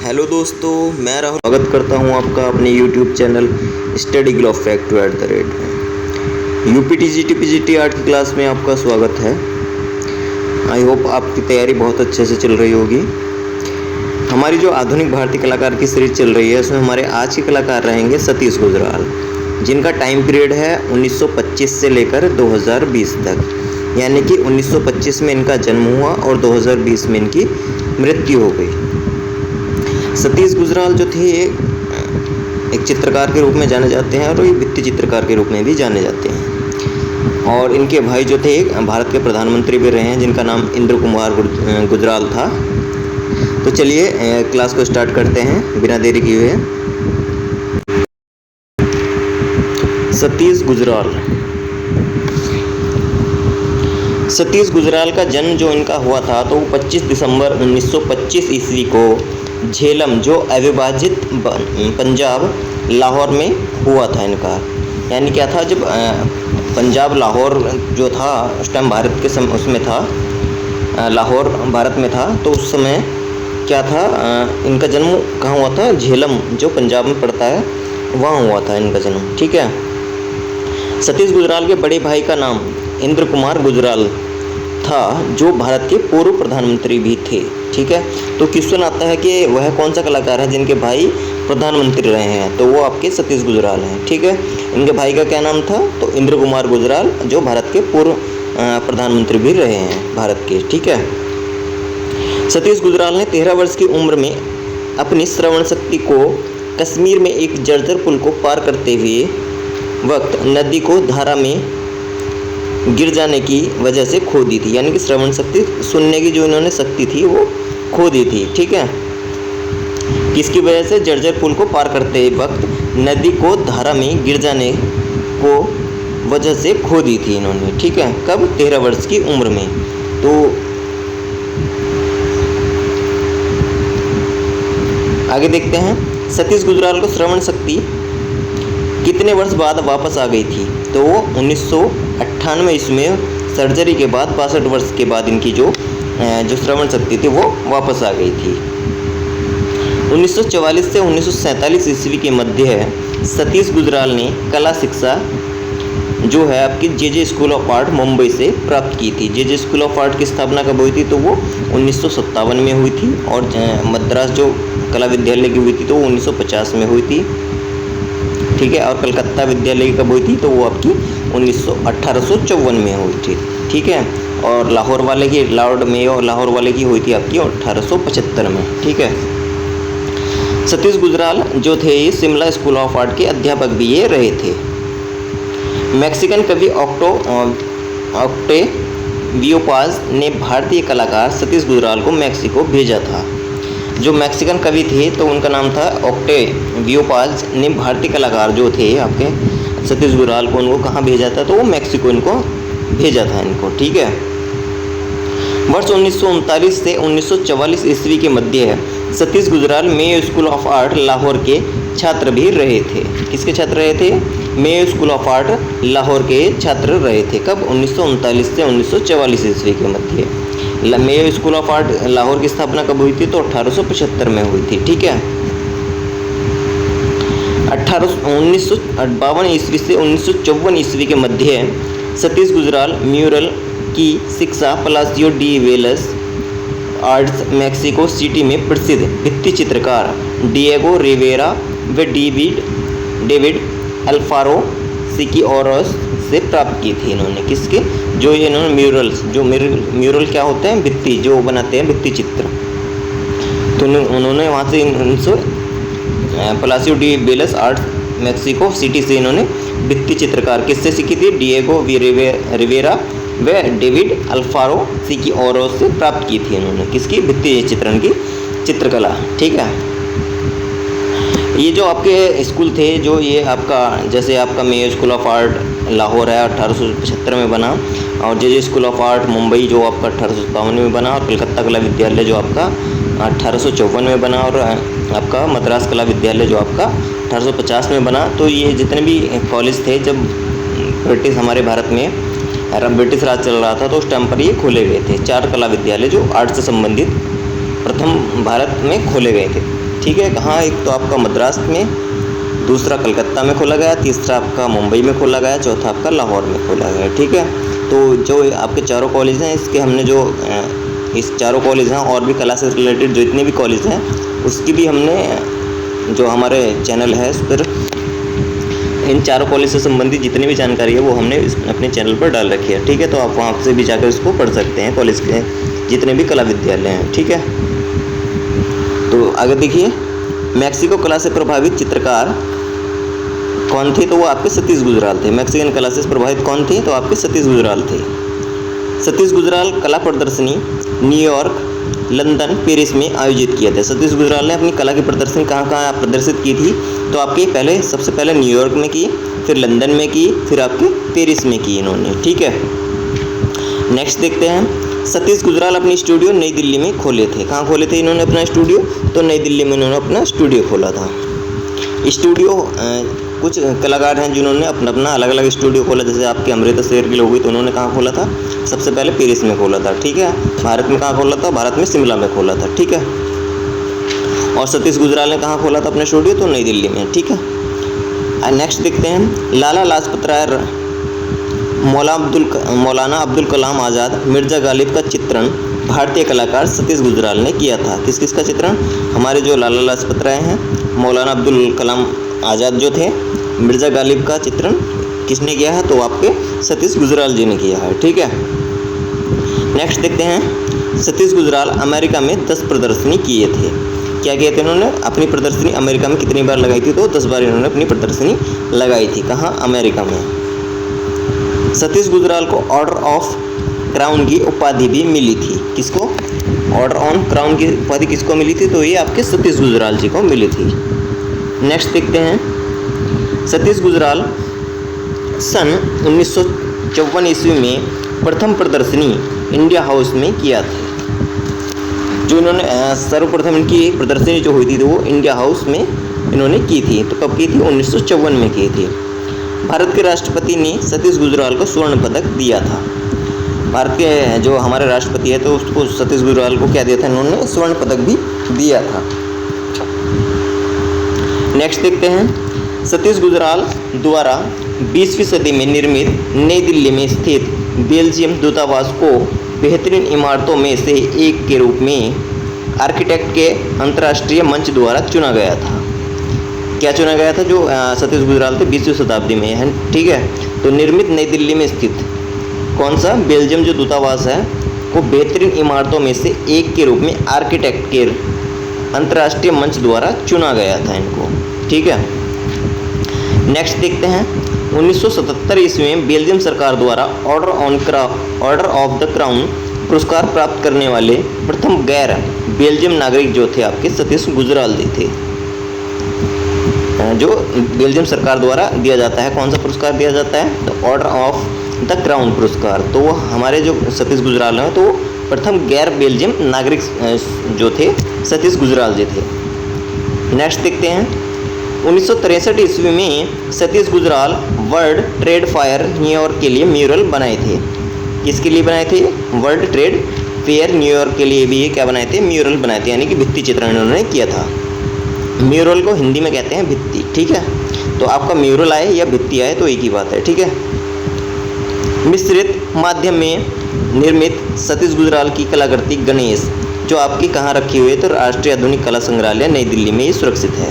Hello दोस्तों, मैं राहुल स्वागत करता हूं आपका अपने YouTube channel study glow fact @ में। यूपीटीजीटी पीजीटी आर्ट की क्लास में आपका स्वागत है। आई होप आपकी तैयारी बहुत अच्छे से चल रही होगी। हमारी जो आधुनिक भारतीय कलाकार की सीरीज चल रही है उसमें हमारे आज के कलाकार रहेंगे सतीश गुजराल, जिनका टाइम पीरियड है 1925 से लेकर 2020 तक, यानी कि 1925 में इनका जन्म हुआ और 2020 में इनकी मृत्यु हो गई। सतीश गुजराल जो थे एक चित्रकार के रूप में जाने जाते हैं और ये भित्ति चित्रकार के रूप में भी जाने जाते हैं। और इनके भाई जो थे भारत के प्रधानमंत्री भी रहे हैं, जिनका नाम इंद्र कुमार गुजराल था। तो चलिए क्लास को स्टार्ट करते हैं बिना देरी किए हुए। सतीश गुजराल का जन्म जो इनका हुआ था तो 25 दिसंबर 1925 ईस्वी को झेलम, जो अविभाजित पंजाब लाहौर में हुआ था इनका। यानी क्या था, जब पंजाब लाहौर जो था उस टाइम भारत के उसमें था, लाहौर भारत में था, तो उस समय क्या था, इनका जन्म कहाँ हुआ था? झेलम, जो पंजाब में पड़ता है, वहाँ हुआ था इनका जन्म। ठीक है। सतीश गुजराल के बड़े भाई का नाम इंद्र कुमार गुजराल था, जो भारत के पूर्व प्रधानमंत्री भी थे। ठीक है। तो क्वेश्चन आता है कि वह कौन सा कलाकार है जिनके भाई प्रधानमंत्री रहे हैं, तो वो आपके सतीश गुजराल हैं। ठीक है। इनके भाई का क्या नाम था? तो इंद्र कुमार गुजराल, जो भारत के पूर्व प्रधानमंत्री भी रहे हैं भारत के। ठीक है। सतीश गुजराल ने 13 वर्ष की उम्र में अपनी श्रवण शक्ति को कश्मीर में एक जर्जर पुल को पार करते हुए वक्त नदी को धारा में गिर जाने की वजह से खो दी थी। यानी कि श्रवण शक्ति, सुनने की जो इन्होंने शक्ति थी वो खो दी थी। ठीक है। किसकी वजह से? जर्जर पुल को पार करते वक्त नदी को धारा में गिर जाने को वजह से खो दी थी इन्होंने। ठीक है। कब? 13 वर्ष की उम्र में। तो आगे देखते हैं, सतीश गुजराल को श्रवण शक्ति कितने वर्ष बाद वापस आ गई थी? तो वो 1998 ईस्वी में सर्जरी के बाद 62 वर्ष के बाद इनकी जो श्रवण शक्ति थी वो वापस आ गई थी। 1944 से 1947 ईस्वी के मध्य सतीश गुजराल ने कला शिक्षा जो है आपकी जे स्कूल ऑफ आर्ट मुंबई से प्राप्त की थी। जे स्कूल ऑफ आर्ट की स्थापना कब हुई थी? तो वो 1957 में हुई थी। और मद्रास जो कला विद्यालय की हुई थी तो वो 1950 में हुई थी। ठीक है। और कलकत्ता विद्यालय कब हुई थी? तो वो आपकी 1854 में हुई थी। ठीक है। और लाहौर वाले की, लॉर्ड मेयो लाहौर वाले की हुई थी आपकी 1875 में। ठीक है। सतीश गुजराल जो थे ये शिमला स्कूल ऑफ आर्ट के अध्यापक भी ये रहे थे। मैक्सिकन कवि ऑक्टेवियो पाज ने भारतीय कलाकार सतीश गुजराल को मैक्सिको भेजा था। जो मैक्सिकन कवि थे तो उनका नाम था ऑक्टेवियो पाज ने भारतीय कलाकार जो थे आपके सतीश गुजराल को, उनको कहाँ भेजा था? तो वो मैक्सिको इनको भेजा था इनको। ठीक है। वर्ष 1939 से 1944 ईस्वी के मध्य Satish Gujral Mayo school of art Lahore के छात्र भी रहे थे। किसके छात्र रहे थे? Mayo school of art Lahore के छात्र रहे थे। कब? 1939 से 1944 ईस्वी के मध्य। Mayo school of art Lahore की स्थापना कब हुई थी? तो 1875 में हुई थी। ठीक है। 1952 ईस्वी से 1954 ईस्वी के मध्य सतीश गुजराल म्यूरल की शिक्षा Palacio de Bellas Artes Mexico City में प्रसिद्ध भित्ति चित्रकार डिएगो रिवेरा व डेविड अल्फारो सिकिओरोस से प्राप्त की थी इन्होंने। किसके? जो ये इन्होंने म्यूरल्स, जो म्यूरल क्या होते हैं? भित्ति जो बनाते हैं, भित्ति चित्र। तो उन्होंने वहाँ से Palacio de Bellas Art Mexico City से इन्होंने भित्ति चित्रकार किससे सीखी थी? डिएगो रिवेरा व डेविड अल्फारो सिकिओरोस से प्राप्त की थी इन्होंने। किसकी? भित्ति चित्रण की चित्रकला। ठीक है। ये जो आपके स्कूल थे, जो ये आपका, जैसे आपका Mayo school of art Lahore है 1875 में बना, और जे स्कूल ऑफ आर्ट मुंबई जो आपका 1857 में बना, और कलकत्ता कला विद्यालय जो आपका 1854 में बना, और आपका मद्रास कला विद्यालय जो आपका 1850 में बना। तो ये जितने भी कॉलेज थे, जब ब्रिटिश हमारे भारत में ब्रिटिश राज चल रहा था तो उस टाइम पर ये खोले गए थे। 4 कला विद्यालय जो आर्ट से संबंधित प्रथम भारत में खोले गए थे। ठीक है। कहाँ, एक तो आपका मद्रास में, दूसरा कलकत्ता में खोला गया, तीसरा आपका मुंबई में खोला गया, चौथा आपका लाहौर में खोला गया, ठीक है। तो जो आपके चारों कॉलेज हैं, इसके हमने जो इस चारों कॉलेज हैं और भी कला से रिलेटेड जो इतने भी कॉलेज हैं उसकी भी हमने जो हमारे चैनल है उस पर इन चारों कॉलेज से संबंधित जितनी भी जानकारी है वो हमने अपने चैनल पर डाल रखी है, ठीक है। तो आप वहाँ से भी जाकर इसको पढ़ सकते हैं, कॉलेज के जितने भी कला विद्यालय हैं, ठीक है। तो आगे देखिए, मैक्सिको कला से प्रभावित चित्रकार कौन थे? तो वो आपके सतीश गुजराल थे। मैक्सिकन कला से प्रभावित कौन थे? तो आपके सतीश गुजराल थे। सतीश गुजराल कला प्रदर्शनी न्यूयॉर्क, लंदन, पेरिस में आयोजित किए थे। सतीश गुजराल ने अपनी कला की प्रदर्शनी कहाँ कहाँ प्रदर्शित की थी? तो आपके पहले सबसे पहले न्यूयॉर्क में की, फिर लंदन में की, फिर आपके पेरिस में की इन्होंने, ठीक है। नेक्स्ट देखते हैं, सतीश गुजराल अपनी स्टूडियो नई दिल्ली में खोले थे। कहाँ खोले थे इन्होंने अपना स्टूडियो? तो नई दिल्ली में इन्होंने अपना स्टूडियो खोला था। स्टूडियो कुछ कलाकार हैं जिन्होंने अपना अपना अलग अलग स्टूडियो खोला, जैसे आपके अमृता शेरगिल हो गई, तो उन्होंने कहाँ खोला था? सबसे पहले पेरिस में खोला था, ठीक है। भारत में कहाँ खोला था? भारत में शिमला में खोला था, ठीक है। और सतीश गुजराल ने कहाँ खोला था अपना स्टूडियो? तो नई दिल्ली में, ठीक है। नेक्स्ट देखते हैं, लाला लाजपत राय, मौलाना अब्दुल कलाम आज़ाद, मिर्ज़ा गालिब का चित्रण भारतीय कलाकार सतीश गुजराल ने किया था। किस किस का चित्रण? हमारे जो लाला लाजपत राय हैं, मौलाना अब्दुल कलाम आज़ाद जो थे, मिर्ज़ा गालिब का चित्रण किसने किया है? तो आपके सतीश गुजराल जी ने किया है, ठीक है। नेक्स्ट देखते हैं, सतीश गुजराल अमेरिका में 10 प्रदर्शनी किए थे। क्या किए थे इन्होंने? अपनी प्रदर्शनी अमेरिका में कितनी बार लगाई थी? तो 10 बार इन्होंने अपनी प्रदर्शनी लगाई थी। कहाँ? अमेरिका में। सतीश गुजराल को ऑर्डर ऑफ क्राउन की उपाधि भी मिली थी। किसको? ऑर्डर ऑन क्राउन की उपाधि किसको मिली थी? तो ये आपके सतीश गुजराल जी को मिली थी। नेक्स्ट देखते हैं, सतीश गुजराल सन 1954 ईस्वी में प्रथम प्रदर्शनी इंडिया हाउस में किया था। जो इन्होंने सर्वप्रथम इनकी प्रदर्शनी जो हुई थी तो वो इंडिया हाउस में इन्होंने की थी। तो कब की थी? 1954 में की थी। भारत के राष्ट्रपति ने सतीश गुजराल को स्वर्ण पदक दिया था। भारत के जो हमारे राष्ट्रपति है तो उसको सतीश गुजराल को क्या दिया था? इन्होंने स्वर्ण पदक भी दिया था। नेक्स्ट देखते हैं, सतीश गुजराल द्वारा 20वीं सदी में निर्मित नई दिल्ली में स्थित बेल्जियम दूतावास को बेहतरीन इमारतों में से एक के रूप में आर्किटेक्ट के अंतर्राष्ट्रीय मंच द्वारा चुना गया था। क्या चुना गया था? जो सतीश गुजराल थे 20वीं शताब्दी में है, ठीक है। तो निर्मित नई दिल्ली में स्थित कौन सा? बेल्जियम जो दूतावास है को बेहतरीन इमारतों में से एक के रूप में आर्किटेक्ट के अंतर्राष्ट्रीय मंच द्वारा चुना गया था इनको, ठीक है। नेक्स्ट देखते हैं, 1977 ईस्वी में बेल्जियम सरकार द्वारा ऑर्डर ऑफ द क्राउन पुरस्कार प्राप्त करने वाले प्रथम गैर बेल्जियम नागरिक जो थे आपके सतीश गुजराल जी थे। जो बेल्जियम सरकार द्वारा दिया जाता है, कौन सा पुरस्कार दिया जाता है? तो ऑर्डर ऑफ द क्राउन पुरस्कार। तो वो हमारे जो सतीश गुजराल हैं तो प्रथम गैर बेल्जियम नागरिक जो थे सतीश गुजराल जी थे। नेक्स्ट देखते हैं, 1963 ईस्वी में Satish Gujral world trade fair New York के लिए म्यूरल बनाए थे। किसके लिए बनाए थे? वर्ल्ड ट्रेड फेयर न्यूयॉर्क के लिए भी ये क्या बनाए थे? म्यूरल बनाए थे, यानी कि भित्ति चित्रण इन्होंने किया था। म्यूरल को हिंदी में कहते हैं भित्ति, ठीक है। तो आपका म्यूरल आए या भित्ति आए तो एक ही बात है, ठीक है। मिश्रित माध्यम में निर्मित सतीश गुजराल की कलाकृति गणेश जो आपकी कहाँ रखी हुई है? तो राष्ट्रीय आधुनिक कला संग्रहालय नई दिल्ली में ये सुरक्षित है।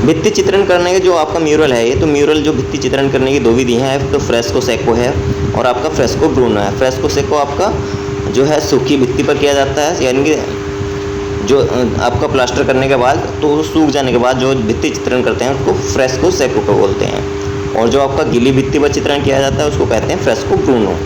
भित्ति चित्रण करने का जो आपका म्यूरल है ये, तो म्यूरल जो भित्ति चित्रण करने की 2 विधि हैं, तो फ्रेस्को सेको है और आपका फ्रेस्को ब्रूनो है। फ्रेस्को सेको आपका जो है सूखी भित्ति पर किया जाता है, यानी कि जो आपका प्लास्टर करने के बाद तो सूख जाने के बाद जो भित्ति चित्रण करते हैं उसको फ्रेस्को सेको को बोलते हैं। और जो आपका गीली भित्ति पर चित्रण किया जाता है उसको कहते हैं फ्रेस्को ब्रूनो,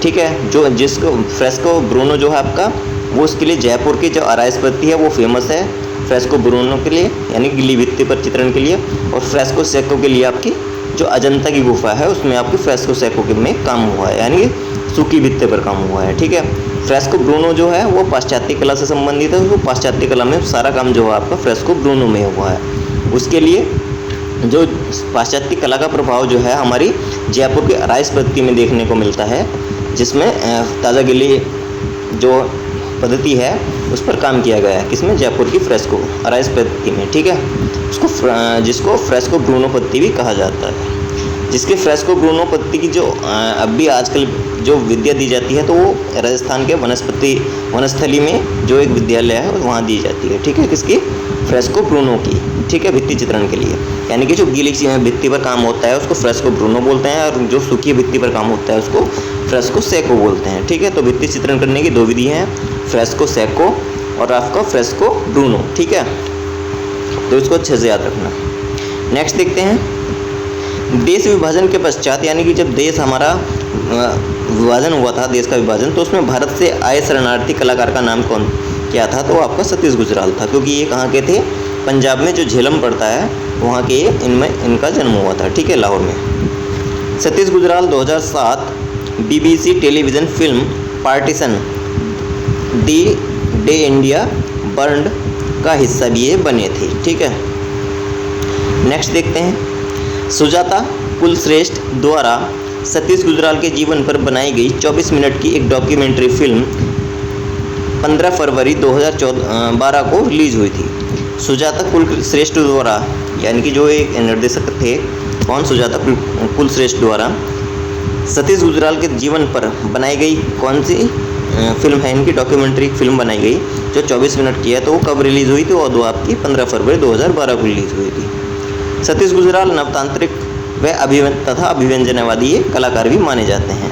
ठीक है। जो जिसको फ्रेस्को ब्रूनो जो है आपका वो उसके लिए जयपुर की जो आराइस पत्ती है वो फेमस है फ्रेस्को ब्रूनो के लिए, यानी गीली भित्ति पर चित्रण के लिए। और फ्रेस्को सेको के लिए आपकी जो अजंता की गुफा है उसमें आपकी फ्रेस्को सेको के में काम हुआ है, यानी कि सूखी भित्ति पर काम हुआ है, ठीक है। फ्रेस्को ब्रूनो जो है वो पाश्चात्य कला से संबंधित है, वो पाश्चात्य कला में सारा काम जो है आपका फ्रेस्को ब्रूनो में हुआ है। उसके लिए जो पाश्चात्य कला का प्रभाव जो है हमारी जयपुर की आराइस पत्ती में देखने को मिलता है, जिसमें ताज़ा गीली जो पद्धति है उस पर काम किया गया है। किसमें? जयपुर की फ्रेस्को अराइज पद्धति में, ठीक है। जिसको फ्रेस्को ब्रूनो पद्धति भी कहा जाता है। जिसके फ्रेस्को ब्रूनो पद्धति की जो अब भी आजकल जो विद्या दी जाती है तो वो राजस्थान के वनस्थली में जो एक विद्यालय है वहाँ दी जाती है, ठीक है। किसकी? फ्रेस्को ब्रूनो की, ठीक है, भित्ति चित्रण के लिए। यानी कि जो गीली भित्ति पर काम होता है उसको फ्रेस्को ब्रूनो बोलते हैं, और जो सूखी भित्ति पर काम होता है उसको फ्रेस्को सेको बोलते हैं, ठीक है। तो भित्ति चित्रण करने की 2 विधि हैं, फ्रेस्को सेको और आपका फ्रेस्को ब्रूनो, ठीक है। तो इसको अच्छे से याद रखना। नेक्स्ट देखते हैं, देश विभाजन के पश्चात, यानी कि जब देश हमारा विभाजन हुआ था, देश का विभाजन, तो उसमें भारत से आए शरणार्थी कलाकार का नाम क्या था? तो आपका सतीश गुजराल था, क्योंकि ये कहाँ के थे? पंजाब में जो झेलम पड़ता है वहाँ के इनका जन्म हुआ था, ठीक है, लाहौर में। Satish Gujral 2007 BBC television film partition the day India burned का हिस्सा भी ये बने थे, ठीक है। नेक्स्ट देखते हैं, सुजाता कुलश्रेष्ठ द्वारा सतीश गुजराल के जीवन पर बनाई गई 24 मिनट की एक डॉक्यूमेंट्री फिल्म 15 फरवरी 2012 को रिलीज हुई थी। सुजाता कुलश्रेष्ठ द्वारा, यानी कि जो एक निर्देशक थे, कौन? सुजाता कुलश्रेष्ठ द्वारा सतीश गुजराल के जीवन पर बनाई गई कौन सी फिल्म है? इनकी डॉक्यूमेंट्री फिल्म बनाई गई जो 24 मिनट की है। तो वो कब रिलीज़ हुई थी? और वो आपकी 15 फरवरी 2012 को रिलीज़ हुई थी। सतीश गुजराल नवतांत्रिक व तथा अभिव्यंजनवादी कलाकार भी माने जाते हैं।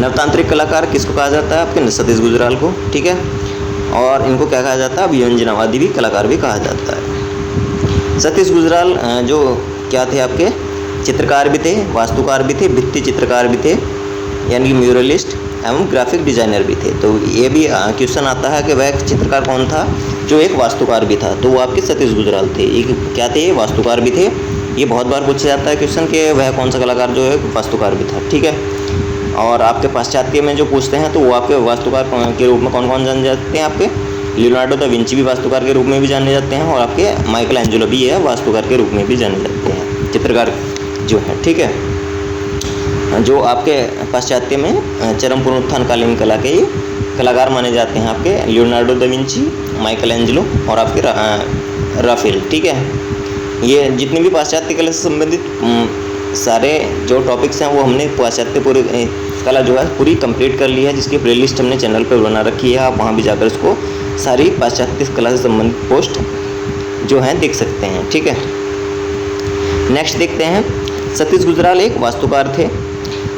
नवतांत्रिक कलाकार किसको कहा जाता है? आपके सतीश गुजराल को, ठीक है। और इनको क्या कहा जाता है? अभिव्यंजनवादी भी कलाकार भी कहा जाता है। सतीश गुजराल जो क्या थे? आपके चित्रकार भी थे, वास्तुकार भी थे, भित्ति चित्रकार भी थे, यानी कि म्यूरलिस्ट एवं ग्राफिक डिजाइनर भी थे। तो ये भी क्वेश्चन आता है कि वह चित्रकार कौन था जो एक वास्तुकार भी था? तो वो आपके सतीश गुजराल थे। एक क्या थे? वास्तुकार भी थे। ये बहुत बार पूछा जाता है क्वेश्चन कि वह कौन सा कलाकार जो है वास्तुकार भी था, ठीक है। और आपके पाश्चात्य में जो पूछते हैं तो वो आपके वास्तुकार के रूप में कौन कौन जाने जाते हैं? आपके लियोनार्डो दा विंची भी वास्तुकार के रूप में भी जाने जाते हैं, और आपके माइकल एंजेलो भी है वास्तुकार के रूप में भी जाने जाते हैं, चित्रकार जो है, ठीक है। जो आपके पाश्चात्य में चरम पुनरुत्थानकालीन कला के कलाकार माने जाते हैं आपके Leonardo da Vinci, Michael Angelo और आपके राफेल, ठीक है। ये जितनी भी पाश्चात्य कला से संबंधित सारे जो टॉपिक्स हैं वो हमने पाश्चात्य पूरी कला जो है पूरी कंप्लीट कर ली है, जिसकी प्लेलिस्ट हमने चैनल पर बना रखी है। आप वहाँ भी जाकर इसको सारी पाश्चात्य कला से संबंधित पोस्ट जो हैं देख सकते हैं, ठीक है। नेक्स्ट देखते हैं, सतीश गुजराल एक वास्तुकार थे।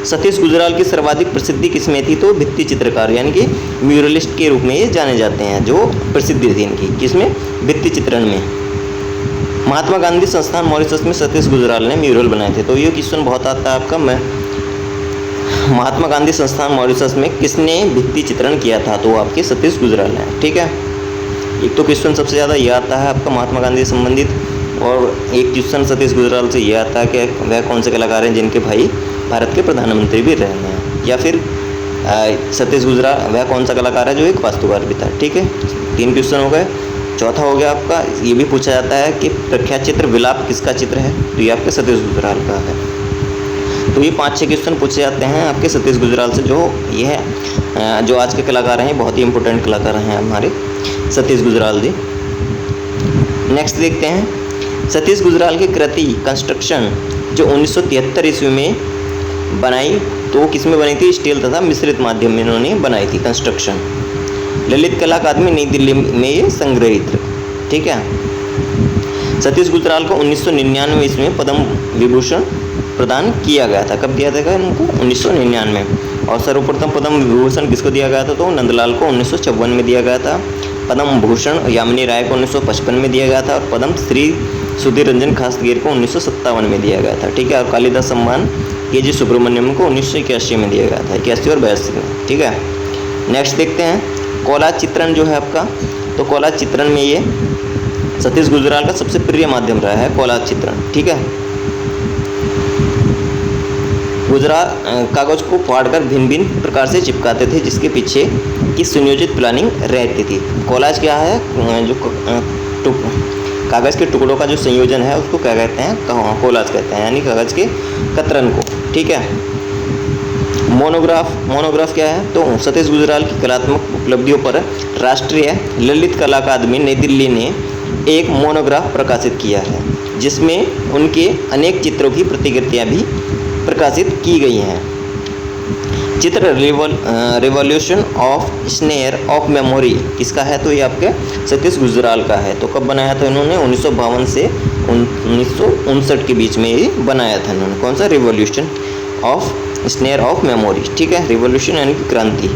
सतीश गुजराल की सर्वाधिक प्रसिद्धि किसमें थी? तो भित्ति चित्रकार, यानी कि म्यूरलिस्ट के रूप में ये जाने जाते हैं, जो प्रसिद्धि थी इनकी किसमें? भित्ति चित्रण में। महात्मा गांधी संस्थान मॉरिशस में सतीश गुजराल ने म्यूरल बनाए थे। तो ये क्वेश्चन बहुत आता है आपका, महात्मा गांधी संस्थान मॉरिशस में किसने भित्ति चित्रण किया था? तो आपके सतीश गुजराल हैं, ठीक है। एक तो क्वेश्चन सबसे ज़्यादा ये आता है आपका महात्मा गांधी से संबंधित, और एक क्वेश्चन सतीश गुजराल से ये आता है कि वह कौन से कलाकार हैं जिनके भाई भारत के प्रधानमंत्री भी रहे हैं, या फिर सतीश गुजराल वह कौन सा कलाकार है जो एक वास्तुकार भी था, ठीक है। 3 क्वेश्चन हो गए। चौथा हो गया आपका, ये भी पूछा जाता है कि प्रख्यात चित्र विलाप किसका चित्र है? तो ये आपके सतीश गुजराल का है। तो ये 5-6 क्वेश्चन पूछे जाते हैं आपके सतीश गुजराल से, जो ये है जो आज के कलाकार हैं, बहुत ही इंपॉर्टेंट कलाकार हैं हमारे सतीश गुजराल जी। नेक्स्ट देखते हैं, सतीश गुजराल की कृति कंस्ट्रक्शन जो 1973 ईस्वी में बनाई, तो किसमें बनी थी? स्टील तथा मिश्रित माध्यम में इन्होंने बनाई थी कंस्ट्रक्शन। ललित कला अकादमी नई दिल्ली में ये संग्रहित, ठीक है। सतीश गुजराल को 1999 ईस्वी में पद्म विभूषण प्रदान किया गया था। कब दिया था इनको? 1999। और सर्वप्रथम पद्म विभूषण किसको दिया गया था? तो नंदलाल को 1954 में दिया गया था। पद्म भूषण यामिनी राय को 1955 में दिया गया था, और पद्म श्री सुधीर रंजन खासगीर को 1957 में दिया गया था, ठीक है। और कालिदास सम्मान के सुब्रमण्यम को 1981 में दिया गया था, 81 और 82 में, ठीक है। नेक्स्ट देखते हैं, कोलाज चित्रण जो है आपका, तो कोलाज चित्रण में ये सतीश गुजराल का सबसे प्रिय माध्यम रहा है कोलाज चित्रण, ठीक है। गुजराल कागज को फाड़कर भिन्न भिन्न प्रकार से चिपकाते थे, जिसके पीछे की सुनियोजित प्लानिंग रहती थी। कोलाज क्या है? जो कागज़ के टुकड़ों का जो संयोजन है उसको क्या कहते हैं? कोलाज कहते हैं, यानी कागज़ के कतरन को, ठीक है। मोनोग्राफ क्या है? तो सतीश गुजराल की कलात्मक उपलब्धियों पर राष्ट्रीय ललित कला अकादमी नई दिल्ली ने एक मोनोग्राफ प्रकाशित किया है, जिसमें उनके अनेक चित्रों की प्रतिकृतियां भी प्रकाशित की गई हैं। चित्र revolution of snare of memory किसका है? तो ये आपके सतीश गुजराल का है। तो कब बनाया था इन्होंने? 1952 से 1959 के बीच में ये बनाया था इन्होंने। कौन सा? Revolution of snare of memory. ठीक है, रिवॉल्यूशन यानी कि क्रांति।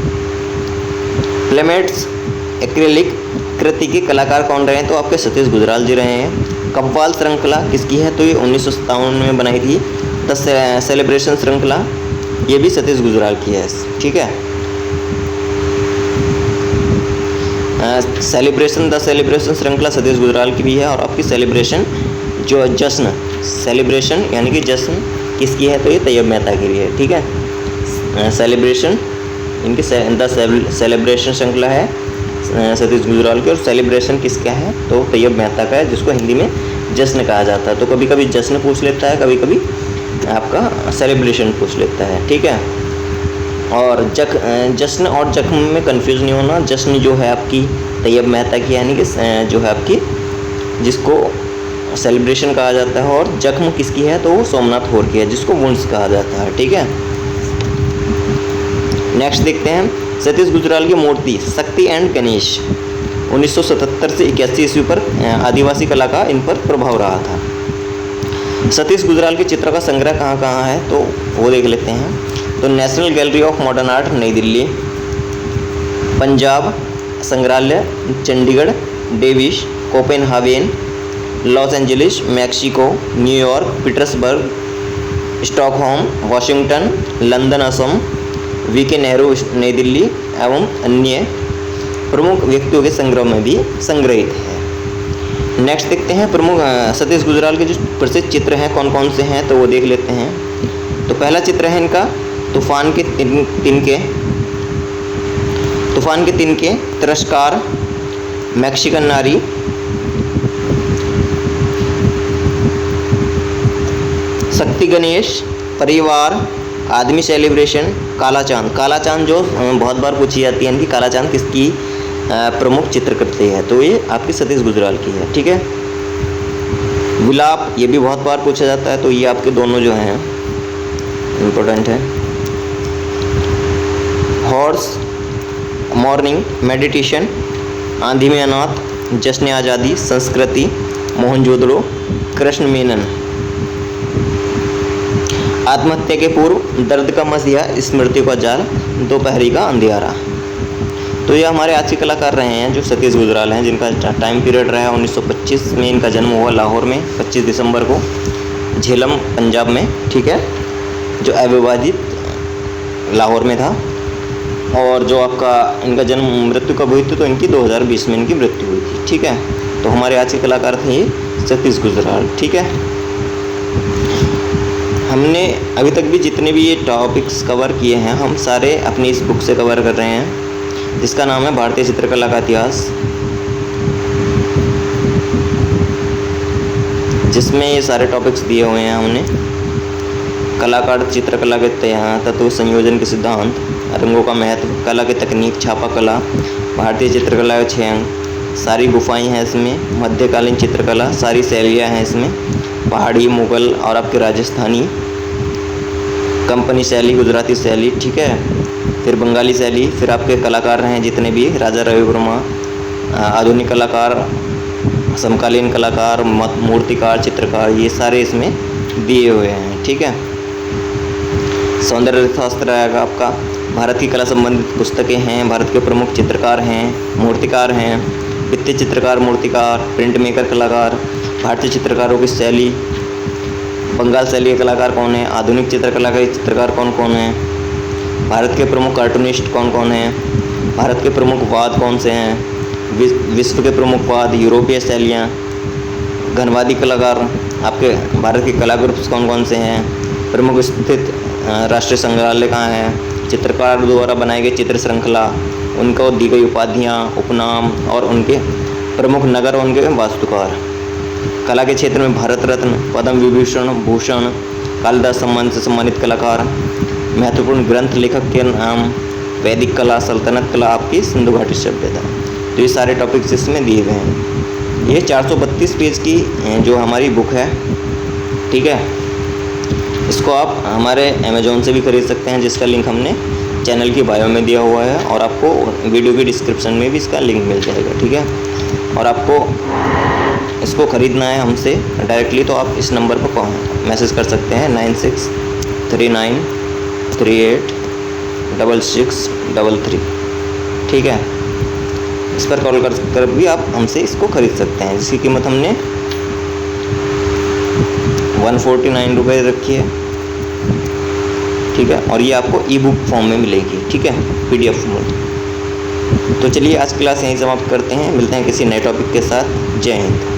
प्लेमेट्स एक्रेलिक कृति के कलाकार कौन रहे हैं? तो आपके सतीश गुजराल जी रहे हैं। कव्वाल श्रृंखला किसकी है? तो ये 1957 में बनाई थी। द सेलिब्रेशन श्रृंखला ये भी सतीश गुजराल की है। ठीक है, द सेलिब्रेशन श्रृंखला सतीश गुजराल की भी है। और आपकी सेलिब्रेशन जो जश्न, सेलिब्रेशन यानी कि जश्न किसकी है? तो ये तैयब मेहता की है। ठीक है, सेलिब्रेशन इनकी द सेलिब्रेशन श्रृंखला है सतीश गुजराल की, और सेलिब्रेशन किसका है? तो तैयब मेहता का है, जिसको हिंदी में जश्न कहा जाता है। तो कभी कभी जश्न पूछ लेता है, कभी कभी आपका सेलिब्रेशन पूछ लेता है। ठीक है, और जश्न और जख्म में कंफ्यूज नहीं होना। जश्न जो है आपकी तैयब मेहता की यानी कि जो है आपकी जिसको सेलिब्रेशन कहा जाता है, और जख्म किसकी है? तो वो सोमनाथ होर की है, जिसको वुंस कहा जाता है। ठीक है, नेक्स्ट देखते हैं सतीश गुजराल की मूर्ति शक्ति एंड गणेश 1977 से 81 ईस्वी पर आदिवासी कला का इन पर प्रभाव रहा था। सतीश गुजराल के चित्र का संग्रह कहाँ कहाँ है? तो वो देख लेते हैं। तो National Gallery of Modern Art New Delhi, Punjab संग्रहालय Chandigarh, Davis, Copenhagen, Los Angeles Mexico, New York, Petersburg, Stockholm, Washington, London Assam, V K Nehru New Delhi एवं अन्य प्रमुख व्यक्तियों के संग्रह में भी संग्रहित है। नेक्स्ट देखते हैं प्रमुख सतीश गुजराल के जो प्रसिद्ध चित्र हैं कौन कौन से हैं, तो वो देख लेते हैं। तो पहला चित्र है इनका तूफान के तिनके, तिरस्कार, मैक्सिकन नारी, शक्ति गणेश, परिवार, आदमी सेलिब्रेशन, काला चांद जो बहुत बार पूछी जाती है इनकी, काला चांद किसकी प्रमुख चित्रकृति है? तो ये आपकी सतीश गुजराल की है। ठीक है, विलाप ये भी बहुत बार पूछा जाता है, तो ये आपके दोनों जो हैं इम्पोर्टेंट है। हॉर्स, मॉर्निंग, मेडिटेशन, आंधी में अनाथ, जश्न आज़ादी, संस्कृति, मोहनजोदड़ो, कृष्ण मेनन, आत्महत्या के पूर्व, दर्द का मसीहा, स्मृतियों का जाल, दोपहरी का अंधियारा। तो ये हमारे आज के कलाकार रहे हैं जो सतीश गुजराल हैं, जिनका टाइम पीरियड रहा है 1925 में इनका जन्म हुआ लाहौर में 25 दिसंबर को, झेलम पंजाब में। ठीक है, जो अविभाजित लाहौर में था। और जो आपका इनका जन्म मृत्यु कब हुई थी? तो इनकी 2020 में इनकी मृत्यु हुई थी। ठीक है, तो हमारे आज के कलाकार थे ये सतीश गुजराल। ठीक है, हमने अभी तक भी जितने भी ये टॉपिक्स कवर किए हैं हम सारे अपनी इस बुक से कवर कर रहे हैं, जिसका नाम है भारतीय चित्रकला का इतिहास, जिसमें ये सारे टॉपिक्स दिए हुए हैं हमने। कलाकार चित्रकला के तत्व, संयोजन के सिद्धांत, रंगों का महत्व, कला की तकनीक, छापा कला, भारतीय चित्रकला के 6 अंग, सारी गुफाएं हैं इसमें, मध्यकालीन चित्रकला, सारी शैलियाँ हैं इसमें, पहाड़ी, मुगल और आपके राजस्थानी, कंपनी शैली, गुजराती शैली। ठीक है, फिर बंगाली शैली, फिर आपके कलाकार हैं जितने भी, राजा रवि वर्मा, आधुनिक कलाकार, समकालीन कलाकार, मूर्तिकार, चित्रकार, ये सारे इसमें दिए हुए हैं। ठीक है, सौंदर्य शास्त्र आएगा आपका, भारत की कला संबंधित पुस्तकें हैं, भारत के प्रमुख चित्रकार हैं, मूर्तिकार हैं, भित्ति चित्रकार, मूर्तिकार, प्रिंट मेकर कलाकार, भारतीय चित्रकारों की शैली, बंगाल शैली के कलाकार कौन है, आधुनिक चित्रकला के चित्रकार कौन कौन हैं, भारत के प्रमुख कार्टूनिस्ट कौन कौन हैं, भारत के प्रमुख वाद कौन से हैं, विश्व के प्रमुख वाद, यूरोपीय शैलियाँ, घनवादी कलाकार, आपके भारत के कला ग्रुप्स कौन कौन से हैं, प्रमुख स्थित राष्ट्रीय संग्रहालय कहाँ है, चित्रकार द्वारा बनाई गई चित्र श्रृंखला, उनको दी गई उपाधियाँ, उपनाम और उनके प्रमुख नगर और उनके वास्तुकार, कला के क्षेत्र में भारत रत्न, पद्म विभूषण, भूषण, कालिदास सम्मान से सम्मानित कलाकार, महत्वपूर्ण ग्रंथ लेखक के नाम, वैदिक कला, सल्तनत कला, आपकी सिंधु घाटी सभ्यता। तो ये सारे टॉपिक्स इसमें दिए गए हैं। ये 432 पेज की जो हमारी बुक है, ठीक है, इसको आप हमारे अमेज़ॉन से भी खरीद सकते हैं, जिसका लिंक हमने चैनल की बायो में दिया हुआ है, और आपको वीडियो की डिस्क्रिप्शन में भी इसका लिंक मिल जाएगा, ठीक है। और आपको इसको ख़रीदना है हमसे डायरेक्टली, तो आप इस नंबर पर मैसेज कर सकते हैं 9639386633, ठीक है। इस पर कॉल कर भी आप हमसे इसको ख़रीद सकते हैं, जिसकी कीमत हमने 149 रुपये रखी है, ठीक है। और ये आपको ई बुक फॉर्म में मिलेगी, ठीक है, PDF में। तो चलिए आज क्लास यहीं समाप्त करते हैं, मिलते हैं किसी नए टॉपिक के साथ। जय हिंद।